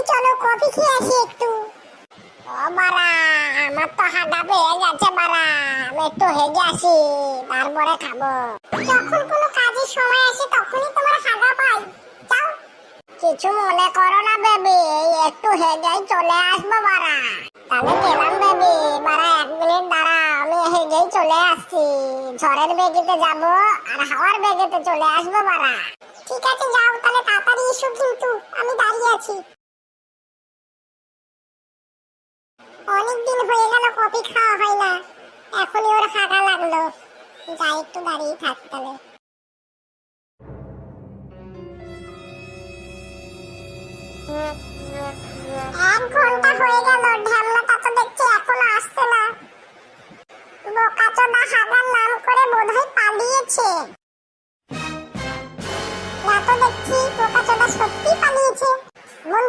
চলো কফি খেয়ে আসি একটু। ও বাড়া, আমার তো হাগা পেয়ে গেছে বাড়া, আমি একটু হেগে আসি তারপরে খাবো। যখন কোনো কাজের সময় আসে তখনই তোমার হাগা পাই। যাও। কিছু মনে করো না বেবি, এই একটু হেগেই চলে আসবো বাড়া। তাহলে গেলাম বেবি, বাড়া 1 মিনিট দাঁড়া, আমি হেগেই চলে আসছি। ঝড়ের বেগেতে যাবো আর হাওয়ার বেগেতে চলে আসবো বাড়া। ঠিক আছে যাও, তাহলে তাড়াতাড়ি এসো কিন্তু, আমি দাঁড়িয়ে আছি। অনেকদিন হয়ে গেল কফি খাওয়া হয় না, এখনই ওর হাগা লাগলো। যাই একটু দাঁড়িয়ে থাক তাহলে। 1 ঘন্টা হয়ে গেল, ঢ্যামনাটা তো দেখছি এখনো আসছে না। বোকাচোদা হাগার নাম করে বোধহয় পালিয়েছে। না তো দেখছি বোকাচোদা সত্যি পালিয়েছে।